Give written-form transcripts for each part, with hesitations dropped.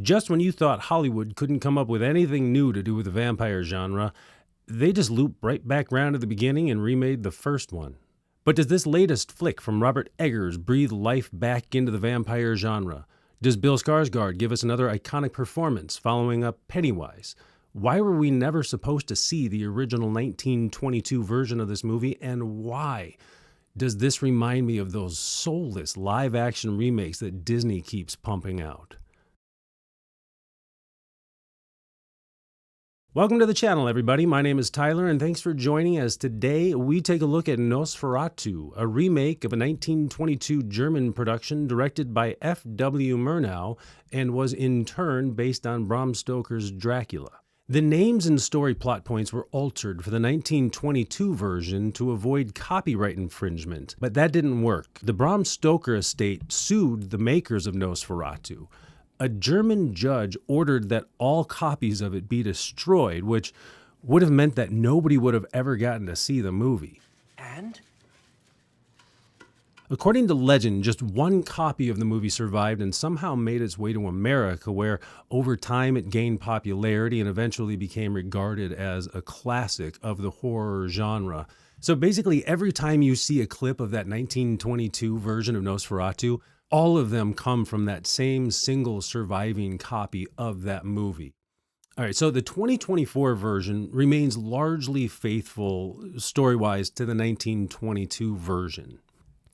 Just when you thought Hollywood couldn't come up with anything new to do with the vampire genre, they just looped right back round to the beginning and remade the first one. But does this latest flick from Robert Eggers breathe life back into the vampire genre? Does Bill Skarsgard give us another iconic performance following up Pennywise? Why were we never supposed to see the original 1922 version of this movie, and why does this remind me of those soulless live-action remakes that Disney keeps pumping out? Welcome to the channel, everybody. My name is Tyler, and thanks for joining us. Today, we take a look at Nosferatu, a remake of a 1922 German production directed by F.W. Murnau and was in turn based on Bram Stoker's Dracula. The names and story plot points were altered for the 1922 version to avoid copyright infringement, but that didn't work. The Bram Stoker estate sued the makers of Nosferatu. A German judge ordered that all copies of it be destroyed, which would have meant that nobody would have ever gotten to see the movie. And? According to legend, just one copy of the movie survived and somehow made its way to America, where over time it gained popularity and eventually became regarded as a classic of the horror genre. So basically, every time you see a clip of that 1922 version of Nosferatu, all of them come from that same single surviving copy of that movie. All right, so the 2024 version remains largely faithful story-wise to the 1922 version.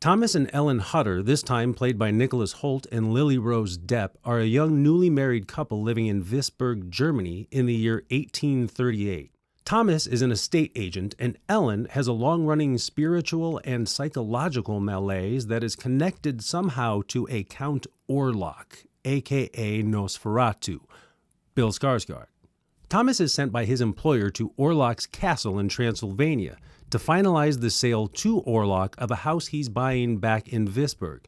Thomas and Ellen Hutter, this time played by Nicholas Hoult and Lily Rose Depp, are a young newly married couple living in Visburg, Germany in the year 1838. Thomas is an estate agent, and Ellen has a long-running spiritual and psychological malaise that is connected somehow to a Count Orlock, aka Nosferatu, Bill Skarsgard. Thomas is sent by his employer to Orlock's castle in Transylvania to finalize the sale to Orlock of a house he's buying back in Visburg,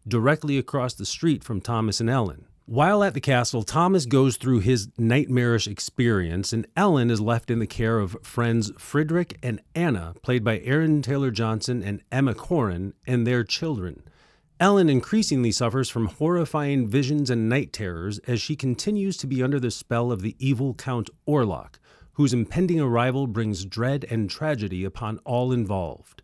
directly across the street from Thomas and Ellen. While at the castle, Thomas goes through his nightmarish experience, and Ellen is left in the care of friends Friedrich and Anna, played by Aaron Taylor Johnson and Emma Corrin, and their children. Ellen increasingly suffers from horrifying visions and night terrors as she continues to be under the spell of the evil Count Orlock, whose impending arrival brings dread and tragedy upon all involved.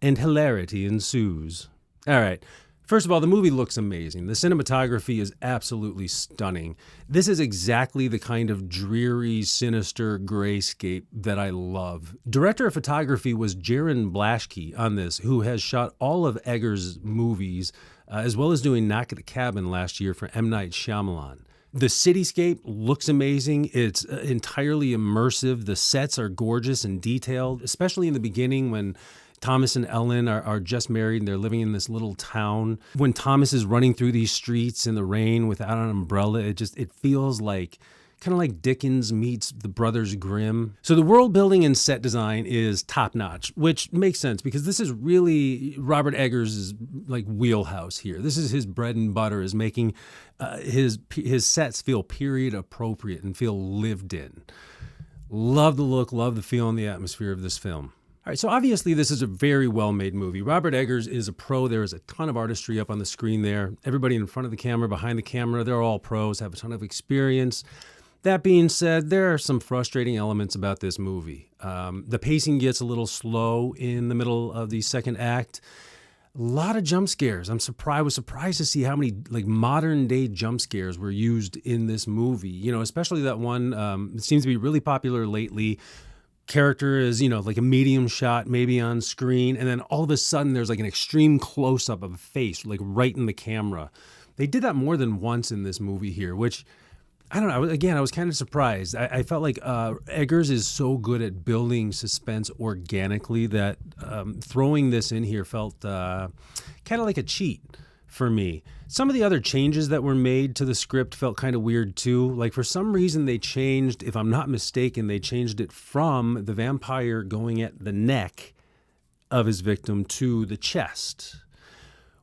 And hilarity ensues. All right. First of all, the movie looks amazing. The cinematography is absolutely stunning. This is exactly the kind of dreary, sinister grayscape that I love. Director of photography was Jaron Blaschke on this, who has shot all of Eggers' movies, as well as doing Knock at the Cabin last year for M. Night Shyamalan. The cityscape looks amazing. It's entirely immersive. The sets are gorgeous and detailed, especially in the beginning when Thomas and Ellen are just married and they're living in this little town. When Thomas is running through these streets in the rain without an umbrella, it feels like kind of like Dickens meets the Brothers Grimm. So the world building and set design is top notch, which makes sense because this is really Robert Eggers' like wheelhouse here. This is his bread and butter, is making his sets feel period appropriate and feel lived in. Love the look, love the feel and the atmosphere of this film. All right, so obviously this is a very well-made movie. Robert Eggers is a pro. There is a ton of artistry up on the screen there. Everybody in front of the camera, behind the camera, they're all pros, have a ton of experience. That being said, there are some frustrating elements about this movie. The pacing gets a little slow in the middle of the second act. A lot of jump scares. I was surprised to see how many like modern day jump scares were used in this movie. You know, especially that one that seems to be really popular lately. Character is, like a medium shot maybe on screen, and then all of a sudden there's like an extreme close-up of a face, like right in the camera. They did that more than once in this movie here, which, I don't know, I was kind of surprised. I felt like Eggers is so good at building suspense organically that throwing this in here felt kind of like a cheat for me. Some of the other changes that were made to the script felt kind of weird too. Like for some reason they changed, if I'm not mistaken, they changed it from the vampire going at the neck of his victim to the chest,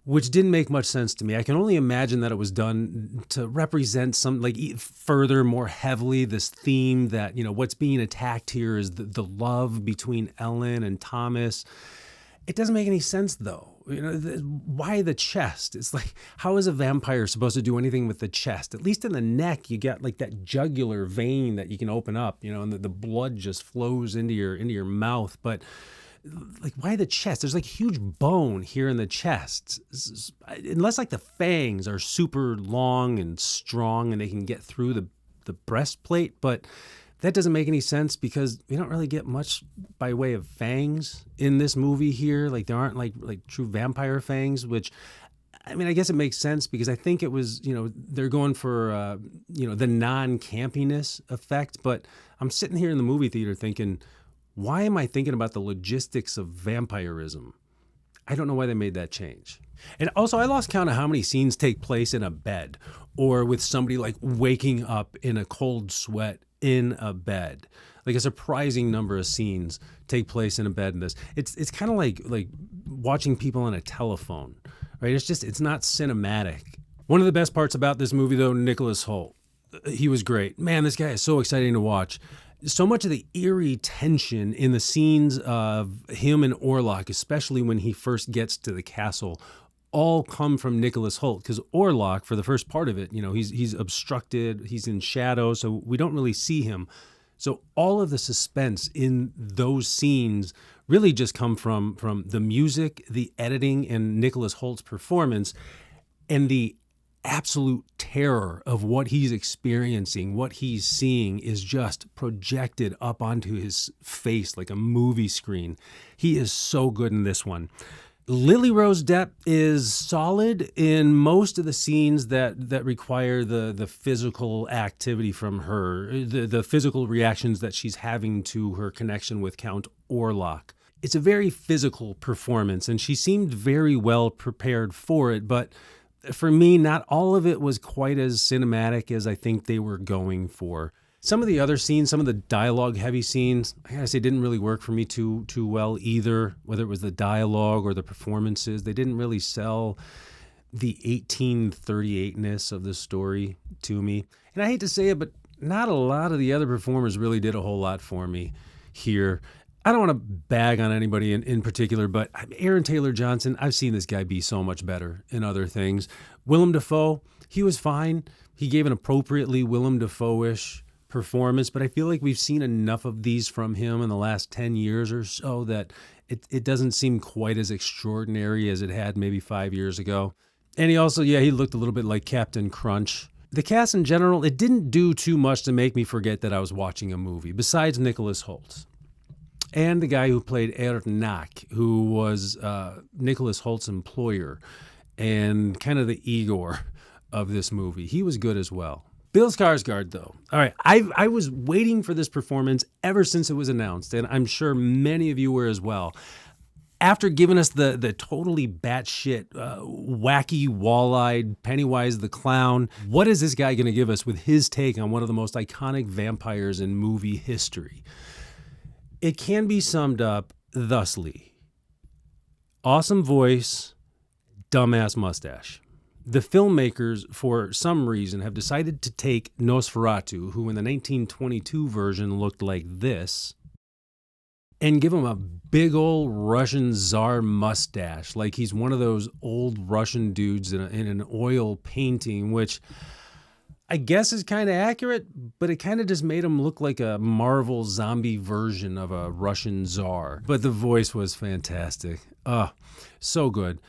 which didn't make much sense to me. I can only imagine that it was done to represent some, like, further, more heavily this theme that, what's being attacked here is the love between Ellen and Thomas. It doesn't make any sense though. Why the chest? It's like, how is a vampire supposed to do anything with the chest? At least in the neck, you got like that jugular vein that you can open up, and the blood just flows into your mouth. But like, why the chest? There's like huge bone here in the chest. Unless like the fangs are super long and strong and they can get through the breastplate, but that doesn't make any sense because we don't really get much by way of fangs in this movie here. Like, there aren't like true vampire fangs, which, I mean, I guess it makes sense because I think it was, they're going for, the non-campiness effect. But I'm sitting here in the movie theater thinking, why am I thinking about the logistics of vampirism? I don't know why they made that change. And also, I lost count of how many scenes take place in a bed or with somebody like waking up in a cold sweat in a bed. Like, a surprising number of scenes take place in a bed in this. It's kind of like watching people on a telephone, right? It's not cinematic. One of the best parts about this movie, though, Nicholas Hoult. He was great. Man, this guy is so exciting to watch. So much of the eerie tension in the scenes of him and Orlock, especially when he first gets to the castle, all come from Nicholas Hoult, because Orlock, for the first part of it, he's obstructed, he's in shadow, so we don't really see him. So all of the suspense in those scenes really just come from the music, the editing, and Nicholas Hoult's performance, and the absolute terror of what he's experiencing, what he's seeing is just projected up onto his face like a movie screen. He is so good in this one. Lily Rose Depp is solid in most of the scenes that require the physical activity from her, the physical reactions that she's having to her connection with Count Orlock. It's a very physical performance, and she seemed very well prepared for it, but for me, not all of it was quite as cinematic as I think they were going for. Some of the other scenes, some of the dialogue-heavy scenes, I gotta say, didn't really work for me too well either, whether it was the dialogue or the performances. They didn't really sell the 1838-ness of the story to me. And I hate to say it, but not a lot of the other performers really did a whole lot for me here. I don't want to bag on anybody in particular, but Aaron Taylor Johnson, I've seen this guy be so much better in other things. Willem Dafoe, he was fine. He gave an appropriately Willem Dafoe-ish performance, but I feel like we've seen enough of these from him in the last 10 years or so that it doesn't seem quite as extraordinary as it had maybe 5 years ago. And he also, he looked a little bit like Captain Crunch. The cast in general, it didn't do too much to make me forget that I was watching a movie, besides Nicholas Hoult. And the guy who played Orlock, who was Nicholas Holt's employer and kind of the Igor of this movie. He was good as well. Bill Skarsgard, though. All right, I was waiting for this performance ever since it was announced, and I'm sure many of you were as well. After giving us the totally batshit, wacky, wall-eyed Pennywise the Clown, what is this guy going to give us with his take on one of the most iconic vampires in movie history? It can be summed up thusly: awesome voice, dumbass mustache. The filmmakers, for some reason, have decided to take Nosferatu, who in the 1922 version looked like this, and give him a big old Russian czar mustache, like he's one of those old Russian dudes in an oil painting, which I guess is kind of accurate, but it kind of just made him look like a Marvel zombie version of a Russian czar. But the voice was fantastic. So good.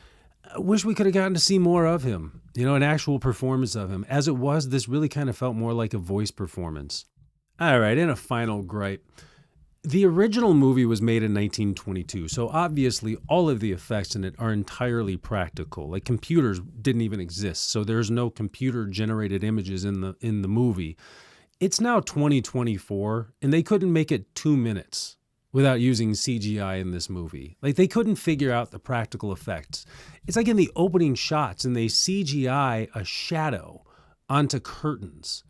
I wish we could have gotten to see more of him, an actual performance of him. As it was, this really kind of felt more like a voice performance. All right, and a final gripe. The original movie was made in 1922, so obviously all of the effects in it are entirely practical. Like, computers didn't even exist, so there's no computer-generated images in the movie. It's now 2024, and they couldn't make it 2 minutes without using CGI in this movie. Like, they couldn't figure out the practical effects. It's like in the opening shots, and they CGI a shadow onto curtains.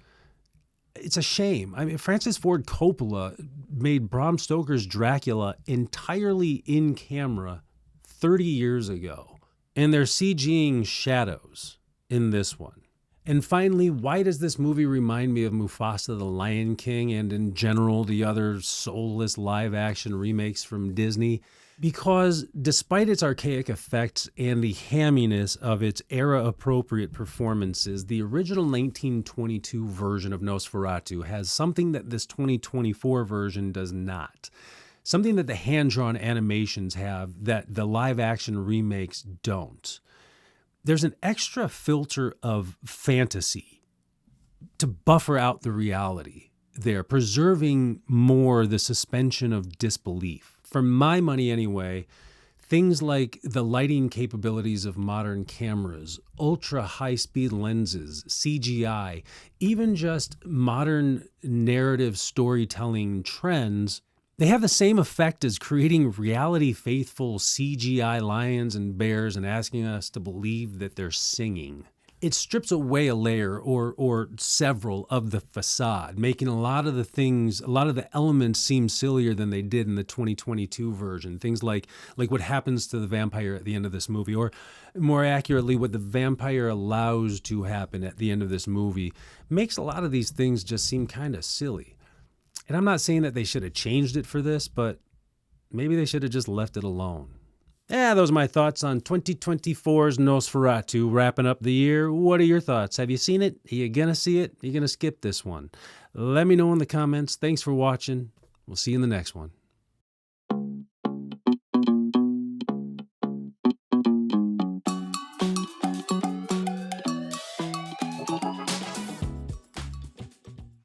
It's a shame. I mean, Francis Ford Coppola made Bram Stoker's Dracula entirely in camera 30 years ago, and they're CGing shadows in this one. And finally, why does this movie remind me of Mufasa the Lion King and in general the other soulless live-action remakes from Disney? Because despite its archaic effects and the hamminess of its era-appropriate performances, the original 1922 version of Nosferatu has something that this 2024 version does not. Something that the hand-drawn animations have that the live-action remakes don't. There's an extra filter of fantasy to buffer out the reality there, preserving more the suspension of disbelief. For my money anyway, things like the lighting capabilities of modern cameras, ultra high-speed lenses, CGI, even just modern narrative storytelling trends, they have the same effect as creating reality-faithful CGI lions and bears and asking us to believe that they're singing. It strips away a layer or several of the facade, making a lot of the elements seem sillier than they did in the 2022 version. Things like what happens to the vampire at the end of this movie, or more accurately, what the vampire allows to happen at the end of this movie, makes a lot of these things just seem kind of silly. And I'm not saying that they should have changed it for this, but maybe they should have just left it alone. Yeah, those are my thoughts on 2024's Nosferatu, wrapping up the year. What are your thoughts? Have you seen it? Are you going to see it? Are you going to skip this one? Let me know in the comments. Thanks for watching. We'll see you in the next one.